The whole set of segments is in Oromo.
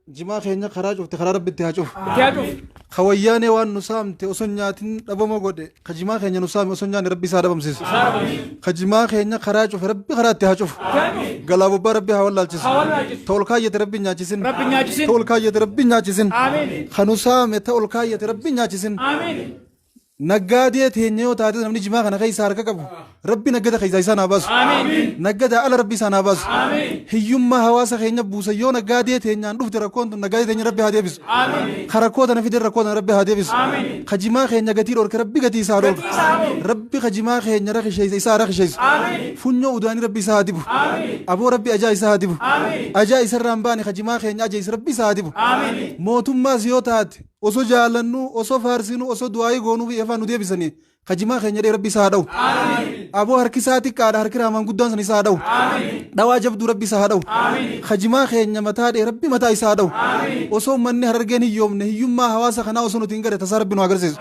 جماعة خينا خراج وتخرج ربي تهاجو خوياني وان نسام تأسنياتين أبو مقود خجماعة خينا نسام أسنيان ربي سارة بمسيس خجماعة خينا خراج وربي خراج تهاجو قلابو بربي هولا الجسم تولكاية ربي ناجسين تولكاية ربي ناجسين خنسام تولكاية ربي ناجسين نجادية تهنيو تاتي نمني جماعة خنا خي سارك كبو ربي نجدا خي زايسان أباس نجدا على ربي سان أباس هيوم ما هواس خينا بوسيو نجادية تهنيان روف تركون نجادية تهني ربي هادي بس خركوت أنا في دركوت ربي هادي بس خجماعة خينا جتير أور ربي جتي سارو ربي خجماعة خينا رخي شيء سارك شيء فنيو وداني ربي سادبو أبو ربي أجاي سادبو أجاي سرّامباني خجماعة خينا أجاي ربي سادبو موتوم ما زيوتات osoo jaalannu osoo faarsinu osoo du'aayi goonuu fi afaan nu deebisanii kajimaa keenya dhee rabbi isaa dha'u aboo harki isaa xiqqaadha harki raamaan guddaan san isaa dha'u dhawaa jabduu rabbi isaa dha'u kajimaa keenya mataa dhee rabbi mataa isaa dha'u osoo manni harargeen hiyyoomne hiyyummaa hawaasa kanaa osoo nuti hin gare tasaa rabbi nu agarsiisu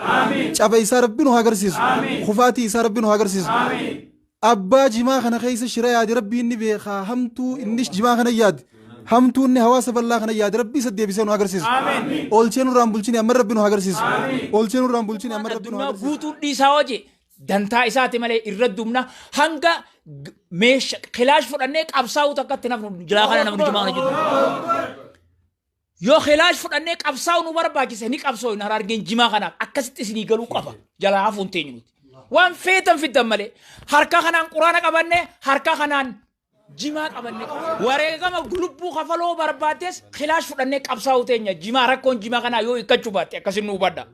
caba isaa rabbi nu agarsiisu kufaatii isaa rabbi nu agarsiisu abbaa jimaa kana keessa shira yaade rabbi inni beekaa hamtuu innis jimaa kana yaade همتوني هواس بالله خنا ياد ربي سد بيسون هاجرسيس أولشينو رامبولشيني أمر ربي نو هاجرسيس أولشينو رامبولشيني أمر ربي نو هاجرسيس بوتو دي ساوجي دنتا إساتي مالي إردومنا هنگا مش خلاش فرنك أبساو تكت نفهم جلاخنا نفهم جماعنا جدو يو خلاش فرنك أبساو نوبر باقي سهنيك أبساو نهار جين جماعنا أكست سني قالوا كفا جلاها فونتينيوت وان فيتم في الدم مالي هركا خنان قرآن كبرني هركا خنان جماعة أبنك ورقة ما غلبو خفلو بربادس خلاص فرنك أبساوتين جماعة ركون جماعة كنا يو إكتشوبات كسر نوبادا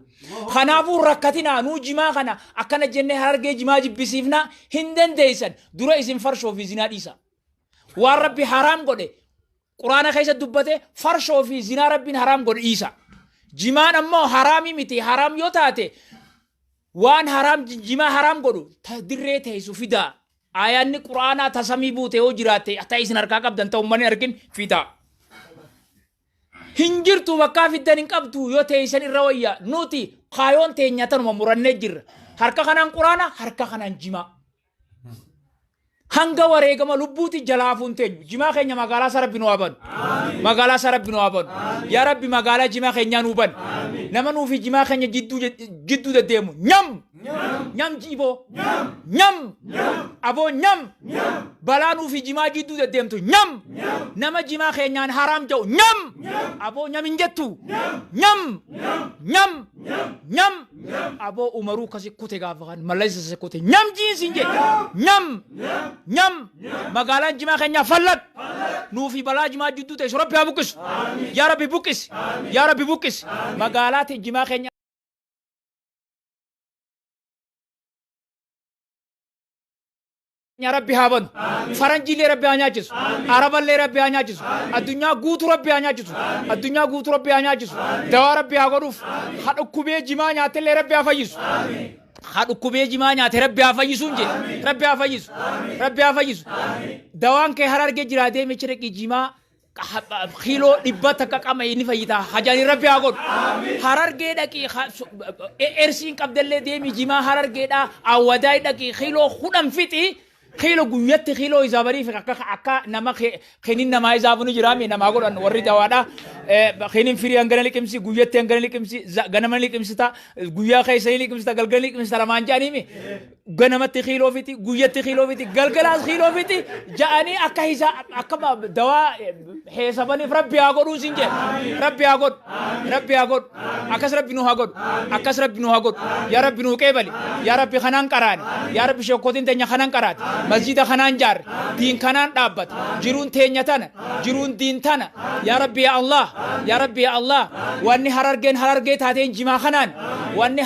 خنافو ركتنا نو جماعة كنا أكنا جنة هرجة جماعة جبسيفنا هندن ديسن دورا اسم فرشو في زنا ديسا وربي حرام قده قرآن خيسة دبته فرشو في زنا ربي حرام قده إيسا جماعة أمو حرامي متي حرام يوتاته وان حرام جماعة حرام قده تدريته يسوفيدا آياني قرآن تسمي بوته وجراته أتاي سنركا قبضن تومني أركن فيتا هنجرتو وكا في الدنين قبضو يوتي سن الرواية نوتي قايون تينياتن ومرنجر هركا خنان قرآن هركا خنان جما هنگا وريگما لبوتي جلافون تيج جما خينيا مغالا سرب نوابن مغالا سرب نوابن يا ربي مغالا جما خينيا نوبن نمنو في جما خينيا جدو ديمو نيم نيم جيبو نيم ابو نيم بلانو في جما جدو ديمتو نيم نما جما خينيا حرام جو نيم ابو نيم انجتو نيم نيم نيم ابو عمرو كسي كوتي غافغان ماليس سي كوتي نيم جينسينجي نيم نيم مغالا جما خينيا فلت نو في بلا جما جدو تيش ربي بوكس يا ربي بوكس يا ربي بوكس مغالات جما خينيا يا ربي هابن فرنجي لي ربي انياجس عرب لي ربي انياجس الدنيا غوت ربي انياجس الدنيا غوت ربي انياجس دوا ربي هاغروف حد كوبي جما نيات لي ربي افيس حد كوبي جما نيات ربي افيسونجي ربي افيس ربي افيس دوان كي هرارجي جرادي ميچركي جما خيلو دبتك كما يني فيتا حاجاني ربي اغود هرارجي دكي ارسين قبدل ديمي جما هرارجي دا اوداي دكي خيلو خدم فيتي خيلو غويت خيلو إزابري في أكا نما خنين نما إزابونو جرامي نما أقول أن وري دوادا خنين فيري أنغنالي كمسي غويت أنغنالي كمسي غنمالي كمسي تا غويا خيسالي كمسي تا غلغلي كمسي تا رمانجاني مي غنمت خيلو فيتي غويت خيلو فيتي غلغلاس خيلو فيتي جاني أكا هيزا أكا دوا حسابني ربي أقول سينجي ربي أقول ربي أقول أكاس ربي نو أقول أكاس ربي نو أقول يا ربي نو كيبالي يا ربي خنان كراني يا ربي شوكوتين تنيا خنان كرات مسجد خنان جار دين خنان دابت جرون تينيتنا جرون دين تنا يا ربي يا الله يا ربي يا الله واني هرارجين تاتين جما خنان واني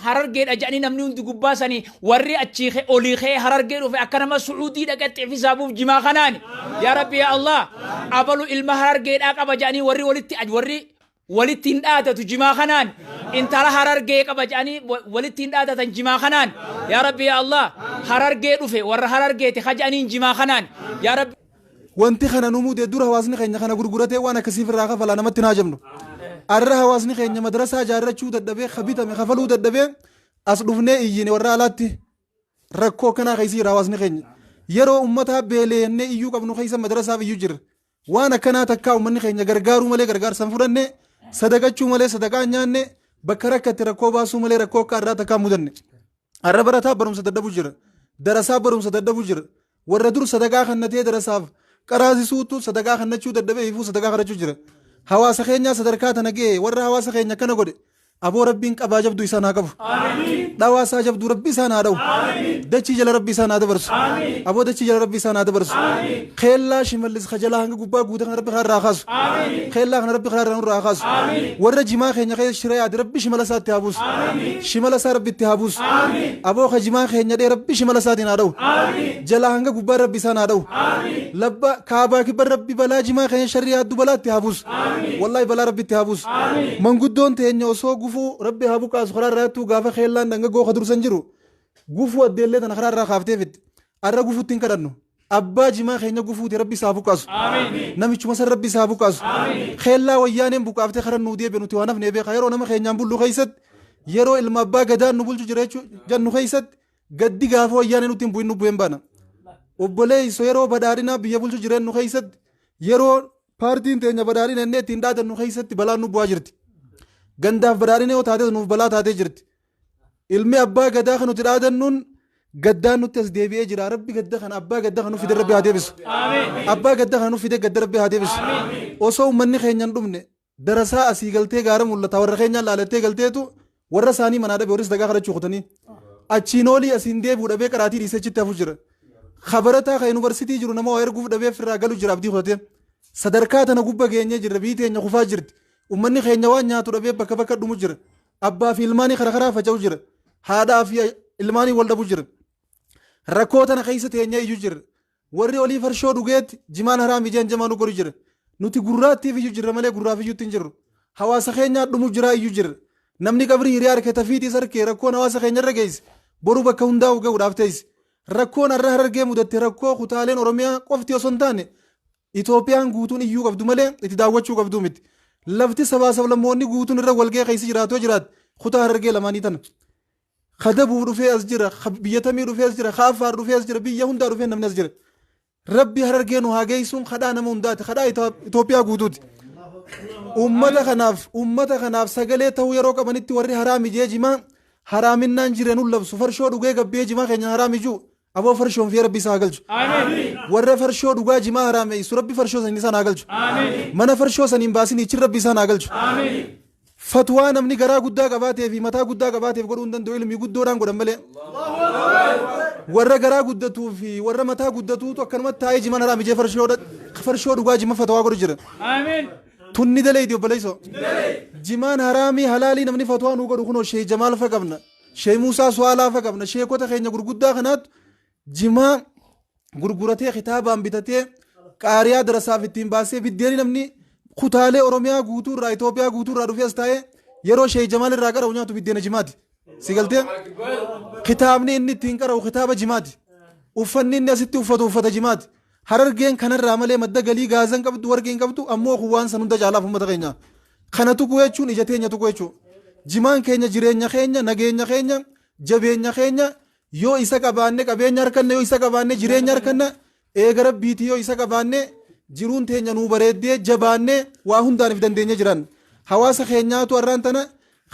هرارجين أجاني نمنون دقباسني وري أتشيخ أوليخي هرارجين وفي أكرم سعودي دقت في سابوف جما خنان يا ربي يا الله أبلو المهرارجين أكبا جاني وري ولتي أجوري ولتين آتا تجما خنان انت على هرارجي كبجاني ولتين آتا تنجما خنان يا ربي يا الله هرارجي رفي ور هرارجي تخجاني جما خنان يا رب وانت خنا نمود دور هوازني خينا خنا غرغرته وانا كسيف الراغه فلا نمت ناجمنو ار هوازني خينا مدرسه جارچو ددبه خبيته مخفلو ددبه اصدفني ييني ور علاتي ركو كنا خيسي هوازني خينا يرو امتها بيلي ني يو قبنو خيسه مدرسه بيجر وانا كنا تكاو من خينا غرغارو ملي غرغار سنفرني صدقچو ملي صدقا نياني بكركت ركو باسو ملي ركو كارا تكامودن الربرتا بروم سددبو جير درسا بروم سددبو جير وردور صدقا خنتي درساف قرازي سوتو صدقا خنچو ددبه يفو صدقا خرچو جير حواس خينا صدركات نگي ور حواس خينا كنا غدي ابو ربين قبا جبدو يسانا قبو امين دواسا جبدو ربي سانا دو امين دچي جل ربي سانا دبرس امين ابو دچي جل ربي سانا دبرس امين خيلا شملز خجلا هنگ غبا غود ربي خير راخص امين خيلا ربي خير راخص امين ور جما خينا خير شريعه ربي شملسات تابوس امين شملسا ربي تابوس امين ابو خجما خينا دي ربي شملسات نادو امين جلا هنگ غبا ربي سانا دو امين لبا كعبه كبر ربي بلا جما خينا شريعه دو بلا تابوس امين والله بلا ربي تابوس امين من غدون تينيو سو غفو ربي هابو كاس خرار راتو غافا خيلان دنگا غو خدر سنجرو غفو ادله دن خرار را خافته فيت ارا غفو تين كدنو ابا جما خينا غفو دي ربي سابو كاس امين نمچ مسر ربي سابو كاس امين خيلا ويانم بو كافته خرن نودي بنو توانف نبي خيرو نم خينيام بولو خيست يرو الما با غدا نبولچ جريچو جن خيست غدي غافو ويانه نوتين بو نبو يمبانا وبلي سو يرو بدارينا بي بولچ جرن نو خيست يرو بارتين تينا بدارين نه تيندا دن خيست بلا نو بواجرتي غنداف برارينه وتاته نوف بلا تاته جرت علمي ابا غدا خنو تدادنون غدا نو تس ديبي اجرا ربي غدا خن ابا غدا خنو في ربي هاديبس امين ابا غدا خنو في غدا ربي هاديبس امين اوسو من خينن دمنه درسا اسي غلتي غارم ولا تور خينن لالتي غلتيتو ورساني مناده بورس دغا خرچ خوتني اچينولي اسينده بودبه قراتي ريسيرچ تفجر خبرتا خ يونيفرسيتي جرو نما وير غوف دبه فراغلو جرابدي خوته صدركات انا غوبه غيني جربيتي ني خفا جرت ومني خينيا وانيا تربي بك بك دمجر ابا في الماني خرخرا فجوجر هذا في الماني ولد بوجر ركوتنا خيسه ينيا يجر وري اولي فرشو دوغيت جمان حرام جن جمانو غورجر نوتي غراتي في يجر ملي غرا في يوتنجر حواس خينيا دمجر يجر نمني قبري ريار كتفيتي سركي ركون حواس خينيا رگيس برو بك هنداو غودافتيس ركون الرهرگه مدت ركو خطالين اورميا قفتي وسنتاني ايثيوبيان غوتون يو قفدو ملي اتداوچو قفدو مت لفتي سبا سب لموني غوتون الر ولگه خيس جراتو جرات خطا هرگه لماني تن خدب رفي اسجر بيتمي رفي اسجر خافار رفي اسجر بيهوندا رفي نمن اسجر ربي هرگه نو هاگيسون خدا نموندات خدا ايثيوبيا غوتوت امته خناف سگله تو يرو قبنتي وري حرام جيجما حرامنان جيرنو لبس فرشو دوگه گبي جما خن حرام جو ابو فرشون في ربي ساغلج امين ور فرشو دوگا جما حرام اي ربي فرشو سن ساغلج امين من فرشو سن امباسي ني ربي ساغلج امين فتوى نمني غرا غدا قباته في متا غدا قباته غدون دو علمي غدوران غدمله ور غرا غدتو في ور متا غدتو تو كنمت تاي جما حرام جي فرشو دوگا جما فتوى غرجر امين توني دلي ديو بليسو جمان حرامي حلالي نمني فتوى نو غدو شي جمال فقبنا شي موسى سوالا فقبنا شي كوتا خينيا غرغدا خنات جما غرغرته خطابان بتته قاريا درسا فيتين باسي بديني نمني خطاله اوروميا غوتور را ايثيوبيا غوتور را رفيستاي يرو شي جمال راغر اونيا تو بديني جماد سيغلتي خطابني اني تنكر او خطاب جماد وفنني نسيت وفتو جماد حررگين كنر رامله مد گلي غازن قبد ورگين قبدو امو خوان سنند جالا فمت غينا خنتو كويچون اجتينيا تو كويچو جمان كينيا جيرينيا خينيا نگينيا خينيا جبينيا خينيا yoo isa qabaanne qabeenya harkanne yoo isa qabaanne jireenya harkanne eegara biitii yoo isa qabaanne jiruun teenya nuu bareeddee jabaanne waa hundaan if dandeenya jiran hawaasa keenyaatu arraan tana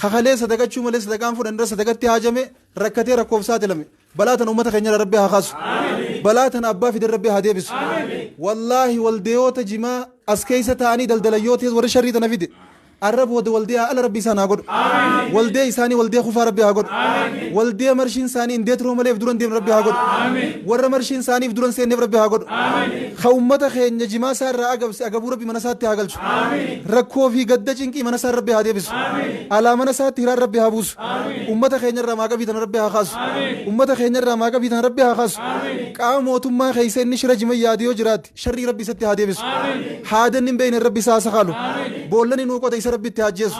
kakalee sadaqachuu malee sadaqaan fudhanirra sadaqatti haajame rakkatee rakkoof saaxilame balaa tana uummata keenya rabbi haa kaasu balaa tana abbaa fidan rabbi haa deebisu wallaahi waldeeyoota jimaa as keessa ta'anii daldalayyoota warra sharrii tana fide الرب والدي على ربي سانا غد والدي ساني والدي خفا ربي هاغد والدي مرشين ساني انديت روم لي بدرون ديم ربي هاغد ور مرشين ساني بدرون سين ربي هاغد خومت خين جما سار اغبس اغبو ربي منسات هاغلچ ركو في قد جنكي منسار ربي هاديبس على منسات هير ربي هابوس امت خين رما غبي تن ربي هاخاس امت خين رما غبي تن ربي هاخاس قاموتما خيسن نشر جما ياديو جرات شر ربي ست هاديبس حادن بين ربي ساسخالو بولن نو قد ربي تاجيس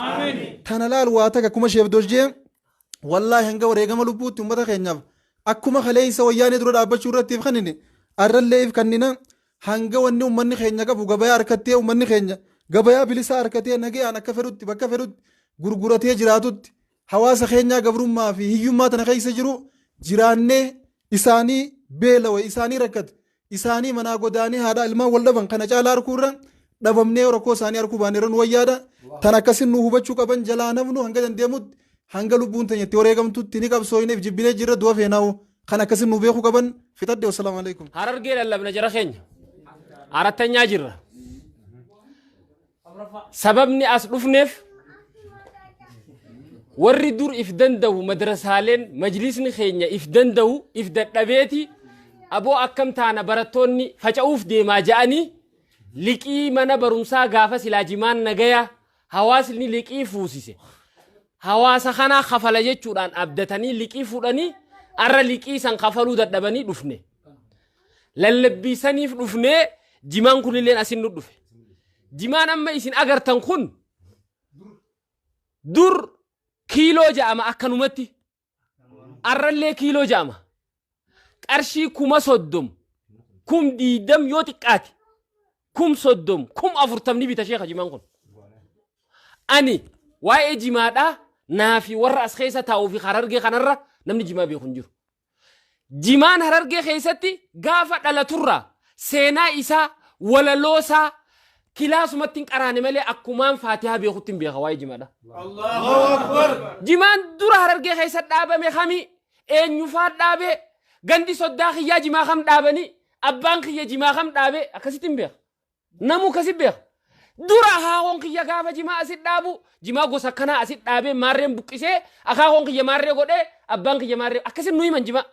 تنلال واتك كما شيف دوجي والله هنگا وريغم لبوت امتا خينياف اكما خليس وياني درو دابچو رتيف خنيني ارليف كنينا هنگا وني امني خينيا كبو غبايا اركتي امني خينيا غبايا بليسا اركتي نگي انا كفرت بكفرت غرغرتي جراتوت حواس خينيا غبرما في هيوما تنخيس جرو جيراني اساني بيلو اساني ركت isaanii manaa godaanii haadha ilmaan wal dhaban kana caalaa arguurra dhabamnee rakkoo isaanii arguu baaneeran wayyaadha tan akkasin nu hubachuu qaban jalaa namnu hanga dandeemutti hanga lubbuun teenya itti wareegamtutti ni qabsooyneef jibbinee jirra du'a feenaa'u kan akkasin nu beekuu qaban fixadhe wassalaamu alaikum Harargee lallabna jara keenya arattanyaa jirra sababni as dhufneef warri dur if danda'u madrasaaleen majlisni keenya if danda'u if dadhabeeti aboo akkam taana barattoonni faca'uuf deemaa ja'anii liqii mana barumsaa gaafa silaajimaan nagaya hawaasni liqii fuusise hawaasa kanaa kafala jechuudhaan abdatanii liqii fudhanii arra liqii san kafaluu dadhabanii dhufne lallabbiisaniif dhufne jimaan kunilleen asin nu dhufe jimaan amma isin agartan kun dur kiiloo ja'ama akkanumatti arrallee kiiloo ja'ama qarshii 30 20 yoo xiqqaati 30 40 bita sheekha jimaan kun ani waa'ee jimaadha naafi warra as keessa taa'uu fi Harargee kanarra namni jimaa beeku hin jiru jimaan Harargee keessatti gaafa dhalaturraa seenaa isaa walaloosaa kilaasumatti hin qaraane malee akkumaan faatihaa beekutti hin beeka waa'ee jimaadha Allahu Akbar jimaan dura Harargee keessa dhaabame kami eenyufaa dhaabe gandi soddaa kiyyaa jimaa kam dhaabanii abbaan kiyya jimaa kam dhaabe akkasitti hin beeka namu kasi beeka dura akaakon kiyya gaafa jimaa asit dhaabu jimaa gosa kanaa asit dhaabee maarreen buqqisee akaakon kiyya maarree godhee abbaan kiyya maarree akkasin nu himan jimaa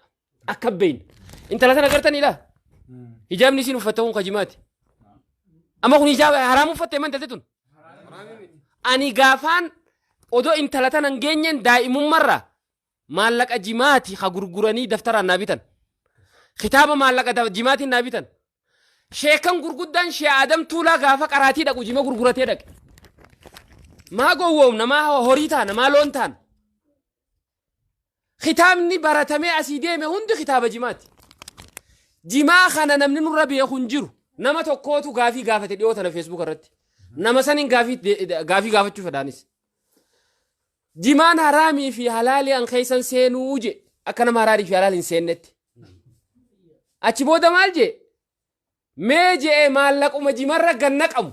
akka beeyin intala sana agartaniidha hijaabni isin uffatte kun ka jimaati amma kun hijaaba haraam uffatte man talte tun ani gaafaan odoo intala tana hin geenyeen daa'imummarraa maallaqa jimaati ka gurguranii daftaraan naa bitan kitaaba maallaqa jimaatiin naa bitan sheekan gurguddaan shee Adam Tuulaa gaafa qaraatii dhaqu jima gurguratee dhaqe maa gowwoom namaa horii taana namaa loon taana kitaabni baratamee asii deeme hundi kitaaba jimaati jimaa kana namni nurra beeku hin jiru nama tokkootu gaafii gaafate dhiyoo tana Facebook irratti nama sanin gaafii gaafachuu fedhaanis jimaan haraamii fi halaalii an keessan seenuu je akka nama haraarii fi halaaliin seennetti achi booda maal je mee je maallaquma jimarra gannaqamu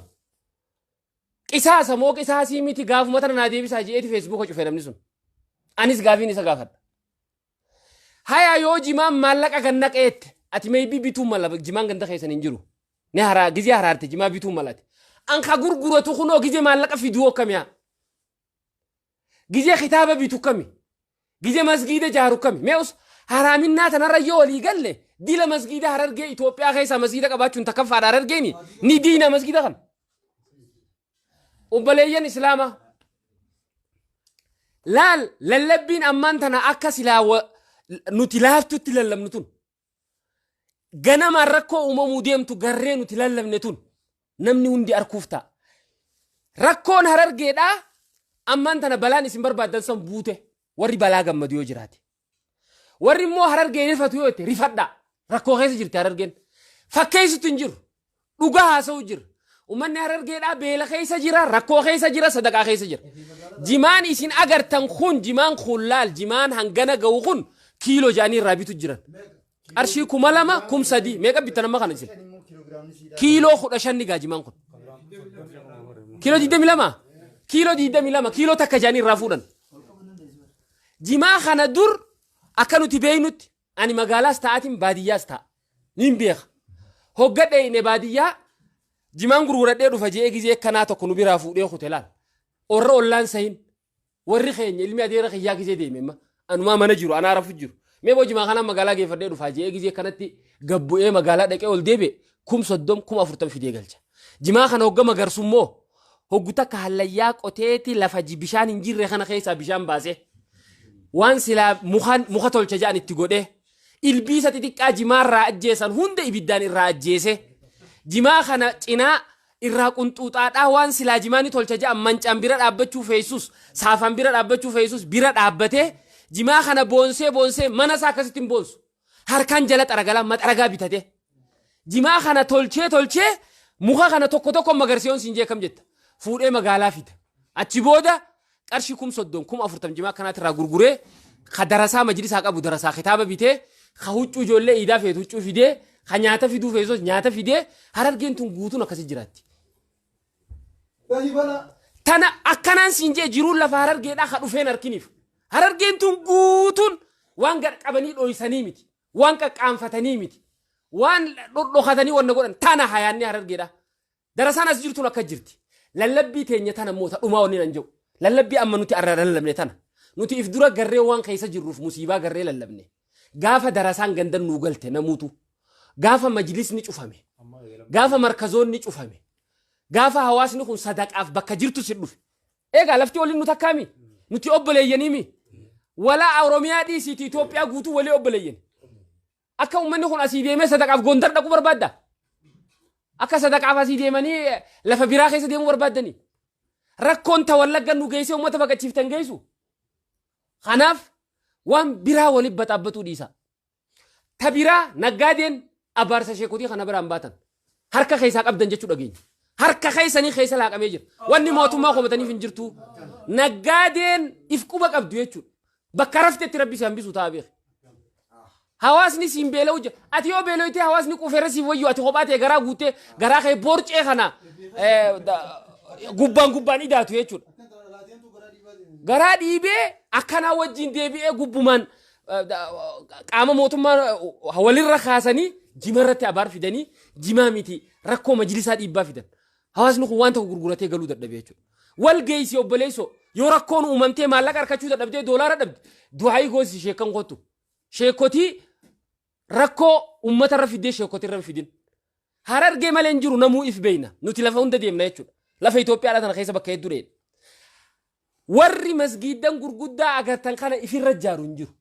qisaasa moo qisaasii miti gaafuma tana naa deebisaa jeeti Facebook cufe namni sun anis gaafiin isa gaafadha haya yoo jimaan maallaqa gannaqeette ati maybii bituu mala jimaan ganda keessan hin jiru ne haraa gizee haraarte jimaa bituu malate an ka gurguratu kunoo gizee maallaqa fiduu akkamiyaa gizee kitaaba bitu kami gizee masgiida jaaru kami meeus haraaminaa tanarra yoo walii galle dila masgiida Harargee Itoophiyaa keessa masgiida qabaachuun takkaffaa Harargeeni ni diina masgiida kan ubbaleeyyan islaama laal lallabbiin ammaan tana akka silaa nuti laaftutti lallabnu tun ganama rakkoo uumamuu deemtu garree nuti lallabne tun namni hundi arkuuf ta'a rakkoon Harargeedhaa ammaan tana balaan isin barbaaddan san buute warri balaa gammadu yoo jiraate warri immoo Harargee rifatu yoo ta'e rifadha rakkoo keessa jirti Harargeen fakkeessitu hin jiru dhugaa haasa'u jira ummanni Harargeedhaa beela keessa jira rakkoo keessa jira sadaqaa keessa jira jimaan isin agartan kun jimaan kun laal jimaan hangana ga'u kun kiiloo jaanii irraa bitu jiran qarshii 2,000 3,000 meeqa bitan amma kana isin kiiloo 15 gaa jimaan kun kiiloo 22 kiiloo 22 kiiloo takka jaanii irraa fuudhan jimaa kana dur akka nuti beeynutti ani magaalaas ta'atiin baadiyyaas ta'a nin beeka hoggadhe ine baadiyyaa jimaan gurguradhee dhufa jee gizee kanaa tokko nu biraa fuudhee hoteelaan orra ollaan sahin warri keenya ilmi adeera kiyyaa gizee deememma anumaa mana jiru anaa rafu jiru mee boo jimaa kana magaalaa geeffadhee dhufa jee gizee kanatti gabbu'ee magaalaa dhaqee ol deebe 30,000 40,000 fidee galcha jimaa kana hogga magarsummoo hoggu takka hallayyaa qoteeti lafa bishaan hin jirre kana keessaa bishaan baasee waan silaa muka tolcha ja'an itti godhee ilbiisa xixiqqaa jimaarraa ajjeesan hunda ibiddaan irraa ajjeese jimaa kana cinaa irraa qunxuuxaadhaa waan silaa jimaani tolcha ja'an mancaan bira dhaabbachuu feesus saafan bira dhaabbachuu feesus bira dhaabbatee jimaa kana boonsee mana isaa akkasitti hin boonsu harkaan jala xaragalaa maxaragaa bitate jimaa kana tolchee muka kana tokko magarsiyoon siin jee kam jetta fuudhee magaalaa fida achi booda qarshii 30,000 40,000 jimaa kanaatti irraa gurguree ka darasaa majlisaa qabu darasaa kitaaba bitee ka huccuu ijoollee iidaa feetu huccuu fidee nyaata fiduu feesos nyaata fidee Harargeen tun guutuun akkasii jiraatti. Tana akkanaan siin jee jiruun lafa Harargeedhaa ka dhufeen harkiniif. Harargeen tun guutuun waan gad qabanii dhoysanii miti. Waan qaqqaanfatanii miti. Waan dhokatanii wanna godhan tana hayaanni Harargeedhaa. Darasaan as jirtuun akka jirti. Lallabbii teenya tana moota dhumaa wanni nan jiru. Lallabbii amma nuti arra lallabne tana. Nuti if dura garree waan keessa jirruuf musiibaa garree lallabne. Gaafa darasaan gandan nuu galte namuutu. Gaafa majlisni cufame. Gaafa markazoonni cufame. Gaafa hawaasni kun sadaqaaf bakka jirtu si dhufe. Egaa lafti waliin nu takkaami. Nuti obboleeyyaniimi. Walaa Oromiyaa dhiisiiti Itoophiyaa guutuu walii obboleeyyan. Akka uummanni kun asii deemee sadaqaaf Gondar dhaquu barbaadda. Akka sadaqaaf asii deemanii lafa biraa keessa deemuu barbaaddanii. Rakkoon ta Wallagga nu geessee uummata baqachiiftan geessu. Kanaaf waan biraa waliin baxaabbatuu dhiisa. Ta biraa naggaadeen abaarsa sheekotii kana biraan baatan. Harka keessaa qabdan jechuu dhageenya. Harka keessanii keessa laaqamee jira. Wanni mootummaa qomataniif hin jirtu. Naggaadeen if quba qabdu jechuudha. Bakka raftetti rabbi si hambisu ta'a beek. Hawaasni siin beela'u jira. Ati yoo beela'itee hawaasni quufeera siif wayyu ati kophaa ta'e garaa guutee garaa kee boorcee kana gubbaan idaatu jechuudha. Garaa dhiibee akkanaa wajjin deebi'ee gubbumaan qaama mootummaa walirra kaasanii jima irratti abaar fidanii jimaa miti rakkoo majlisaa dhiibbaa fidan. Hawaasni kun waan tokko gurguratee galuu dadhabee jechuudha. Wal geessi obboleessoo yoo rakkoon uumamtee maallaqa harkachuu dadhabdee doolaara dhabde du'aayi goosi sheekan kottu. Sheekotii rakkoo uummata irra fidee sheekotii irra fidin. Harargee malee hin jiru namuu if beeyna. Nuti lafa hunda deemna jechuudha. Lafa Itoophiyaa tana keessa bakka hedduu dheedha. Warri masgiidan gurguddaa agartan kana ifirra jaaru hin jiru.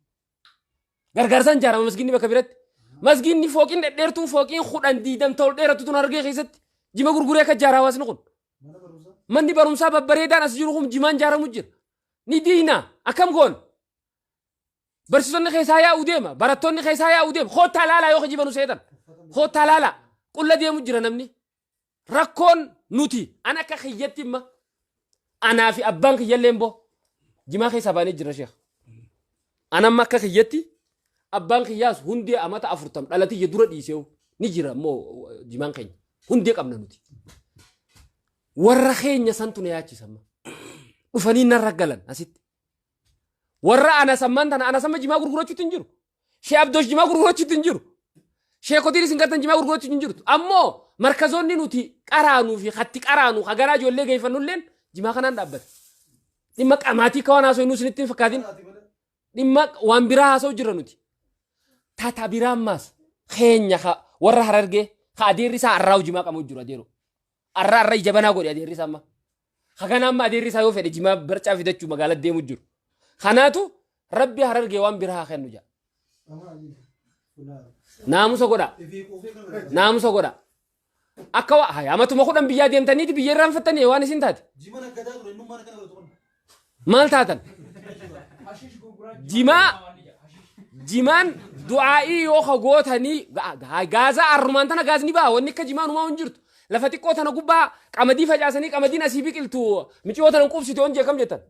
Gargaarsaan jaarama masgiidni bakka biratti. Masgiidni fooqiin dhedheertuun fooqiin kudhan diidam ta'u dheeratu tun Harargee keessatti. Jima gurguree akka jaaraa hawaasni kun. Manni barumsaa babbareedaan as jiru kun jimaan jaaramu jira. Ni diina akkam goon. Barsiisonni keessaa yaa'u deema. Barattoonni keessaa yaa'u deema. Hoottaa laalaa yoo jibanu seetan. Hoottaa laalaa. Qulla deemu jira namni. Rakkoon nuti an akka kiyyatti imma. Anaa fi abbaan kiyyallee boo. Jimaa keessaa baanee jira sheekh. Anamma akka kiyyatti abbaan kiyyaas hundee amata 40 dhalatiyya dura dhiisee ni jira immoo jimaan keenya. Hundee qabna nuti. Warra keenya santu na yaachisamma. Dhufanii narra galan asitti. Warra ana samman tana ana samma jimaa gurgurachuutu hin jiru. Shee Abdoosh jimaa gurgurachuutu hin jiru. Sheekotiin isin gartan jimaa gurgurachuutu hin jirtu. Ammoo markazoonni nuti qaraanuu fi hatti qaraanuu hagaraa ijoollee geeffannulleen jimaa kanaan dhaabbata. Dhimma qamaatii kawaan haasoo inni isinitti hin fakkaatin. Dhimma waan biraa haasoo jirra nuti. Tata biraan maas keenya warra Harargee adeerri isaa arraa'u jimaa qabu jiru adeeru. Arraa jabanaa godhe adeerri isaa amma. Hagan amma adeerri isaa yoo fedhe jimaa barcaa fidachuu magaalaa deemu jiru. Kanaatu rabbi Harargee waan biraa kennu jaa. Naamusa godha. Naamusa godha. Akka waa amatuma kudhan biyyaa deemtaniiti biyya irraan fattanii waan isin taate. Maal taatan? Jimaan du'aa'ii yoo gootanii gaazaa arrumaan tana gaazni ba'a wanni akka jimaan uumaa hin jirtu. Lafa xiqqoo tana gubbaa qamadii facaasanii qamadiin asii biqiltu miciyoo tana qubsitu on jeekam jettan.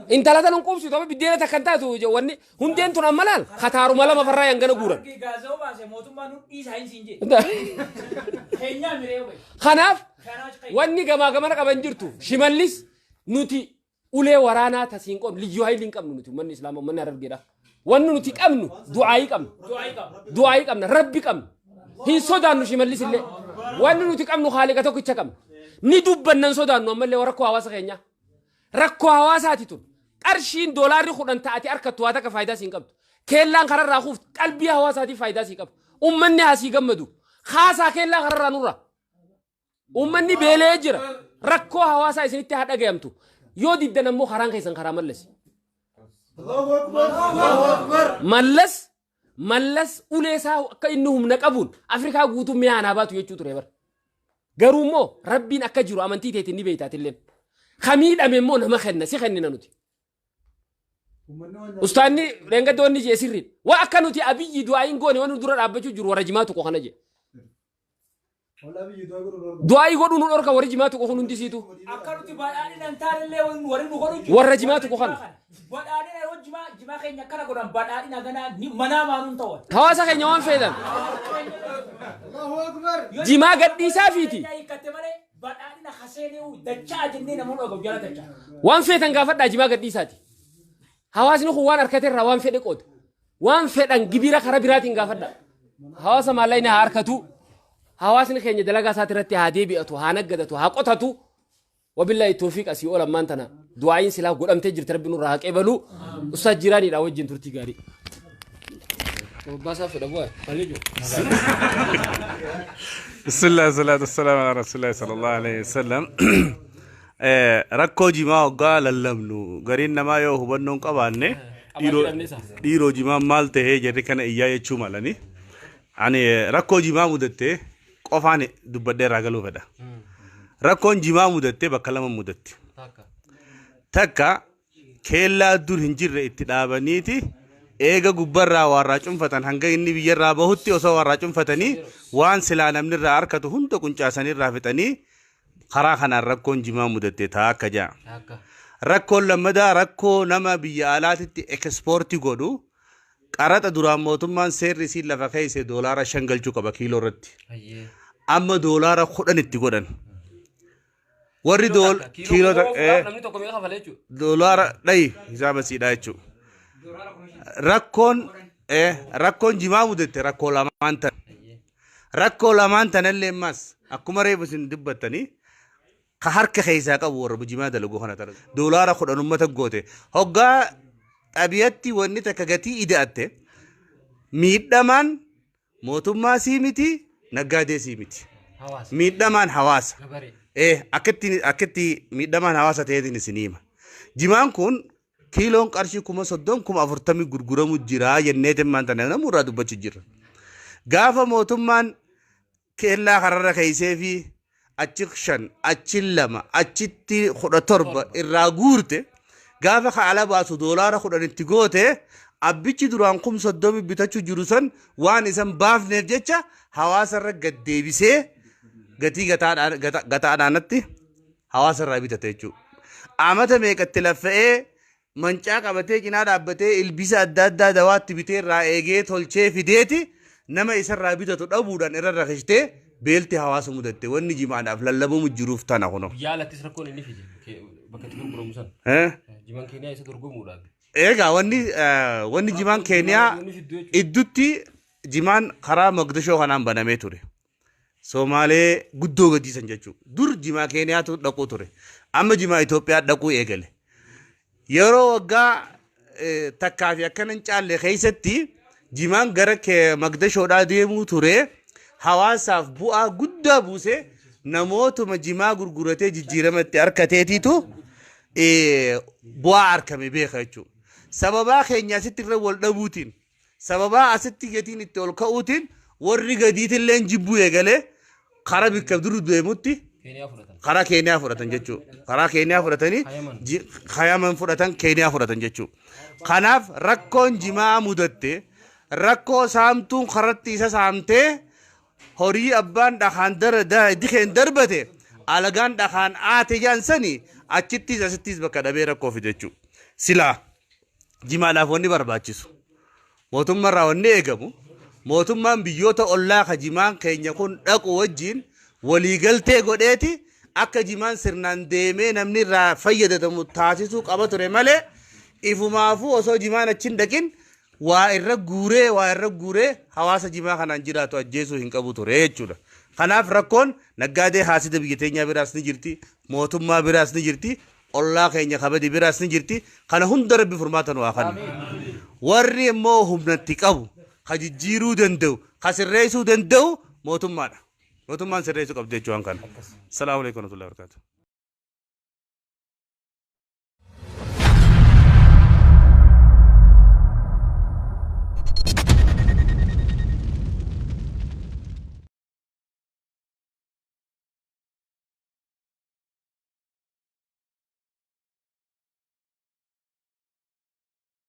Intala tana qubsitu amma biddeena takkan taatu wanni hundeen tun amma laal kataaruma lama farraa yangana guuran. Kanaaf wanni gamaa gamana qaban jirtu shimallis nuti ulee waraanaa tasiin qabnu liyyuu haayiliin qabnu nuti manni islaamaa manni Harargeedha. Wanni nuti qabnu du'aayii qabna. Du'aayii qabna rabbi qabna. Hin sodaannu shimallis illee. Wanni nuti qabnu haaliqa tokkicha qabna. Ni dubbannan sodaannu ammallee rakkoo hawaasa keenya. Rakkoo hawaasaati tun. Qarshiin doolaarri 10 ta'ati harkattu waa takka faayidaa siin qabdu. Keellaan kararraa kuuftu qalbii hawaasaatiif faayidaa siin qabdu. Uummanni haasii gammadu. Haasaa keellaa kararraa nurra. Uummanni beelee jira. Rakkoo hawaasaa isinitti haa dhagayamtu. Yoo diddan ammoo karaan keessan karaa mallas. Mallas uleesaa akka inni humna qabuun Afrikaa guutuu mi'a anaa baatu jechuu ture bara. Garuu immoo rabbiin akka jiru amantii teetiin ni beeytaatilleen. Kamiidhame immoo nama kenna si kennina nuti. Ustaanni reengaddoonni jee sirriin. Waa akka nuti abiyyi du'aayin goone waan dura dhaabbachuu jiru warra jimaatu qoqana jee. دعاء يقولون نورك ورجمات كوخون انديسيتو أكرت بدأني ننتهي اللي ورين نقولون ورجمات كوخان بدأني رجما جما خير كنا قدام بدأني نغنا منا ما ننتوه هواسا كي نيوان فيدان جما قديسا فيتي بدأني نخسيني ودجاج جنني نمر أقول جالت دجاج وان فيتان غافت جما قديساتي هواسني خوان أركتر وان فيدك أود وان فيتان جبيرة خرابيراتين غافت هواسا مالاينا هاركتو هواسني خيني دلقا ساترتي هادي بيئتو هانقدتو هاقوتتو وبالله التوفيق أسيء ولا مانتنا دعاين سلاح قول أم تجر تربي نور راك إبلو أستاذ جيراني لا وجه ترتي غاري بس أفضل أبوه خليجو بسم الله والصلاة والسلام على رسول الله صلى الله عليه وسلم ركو جما قال اللمنو غرين نما يو هبنون قبانه ديرو جما مالته هي جري كان إياه يشو مالني يعني ركو جما مدته قفاني دبده راغلو فدا ركون جما مدته بكلام مدته تكا كلا دور هنجر اتدابنيتي eega gubbarraa warraacun fatan hanga inni biyyarraa bahutti osoo warraacun fatanii waan silaa namnirraa harkatu hunda quncaasaniirraa fixanii karaa kanaan rakkoon jimaa mudatte taa akka jaa rakkoon lammadaa rakkoo nama biyya alaatitti ekspoortii godhu qaraxa duraan mootummaan seerri isiin lafa keeyse doolaara 5 galchuu qaba kiiloo irratti amma doolaara 10 itti godhan warri kiiloo doolaara dhayi hisaaba siidhaa jechuudha rakkoon jimaa mudatte rakkoo lamaan tanallee mas akkuma reefu isin dubbattanii ka harka keessaa qabu warra jimaa dalaguu kana ta'a doolaara 10 ummata goote hoggaa xabiyatti wanni takka gatii ida'atte miidhamaan mootummaa sii miti naggaadee sii miti miidhamaan hawaasa akkatti miidhamaan hawaasa ta'eetiin isin hima jimaan kun kiiloon qarshii 30,040 gurguramu jira jenneetiin maanta namni irraa dubbachu jira gaafa mootummaan keellaa kararra keeysee fi achi 5 achi 2 achitti 17 irraa guurte gaafa kaala baasu doolaara 10 itti goote abbichi duraan 30 bitachuu jiru san waan isan baafneef jecha hawaasarra gad deebisee gatii gataadhaanatti hawaasarraa bitate jechuudha amata meeqatti laffa'ee mancaa qabatee cinaa dhaabbatee ilbisa adda addaa dawaatti bitee irraa eegee tolchee fideeti nama isarraa bitatu dhabuudhaan irra rakistee beelti hawaasa mudatte wanni jimaadhaaf lallabamu jiruuf tana kuno yaalattis rakkoon inni fide bakka itti gurguramu san jimaan keeniyaa isa dorgomuudhaaf eegaa wanni jimaan keeniyaa iddutti jimaan karaa Mogadishoo kanaan banamee ture Somaalee guddoo gadiisan jechuudha dur jimaa keeniyaatu dhaquu ture amma jimaa Itoophiyaa dhaquu eegale yeroo waggaa takkaa fi akkanan caalle keessatti jimaan gara Mogadishoodhaa deemuu ture hawaasaaf bu'aa guddaa buuse namootuma jimaa gurguratee jijjiiramatti harkateetiitu bu'aa harkame beeka jechuudha sababaa keenya asitti irra wal dhabuutiin sababaa asitti gatiin itti ol ka'uutiin warri gadiitillee jibbuu eegalee karaa bikka duru deemutti karaa keeniyaa fudhatan jechuudha karaa keeniyaa fudhatanii hayaman fudhatan keeniyaa fudhatan jechuudha kanaaf rakkoon jimaa mudatte rakkoo saamtuun karatti isa saamtee horii abbaan dhakaan dikeen darbate alagaan dhakaan aate jaansanii achittis asittis bakka dhabee rakkoo fide jechuudha silaa jimaadhaaf wanni barbaachisu mootummaarraa wanni eegamu mootummaan biyyoota ollaa ka jimaan keenya kun dhaqu wajjin waliigaltee godheeti akka jimaan sirnaan deemee namni irraa fayyadamu taasisuu qaba ture malee ifumaafuu osoo jimaan achiin dhaqin waa irra guuree hawaasa jimaa kanaan jiraatu ajjeesuu hin qabu ture jechuudha kanaaf rakkoon naggaadee haasida biyya teenyaa biraas ni jirti mootummaa biraas ni jirti ollaa keenya kabadi biraas ni jirti kana hunda rabbi furmaatan waa kana warri immoo humnatti qabu ka jijjiiruu danda'u ka sirreessuu danda'u mootummaadha mootummaan sirreessuu qabdi jechuudha kana salaamu alaykum wa rahmatullahi wa barakatuh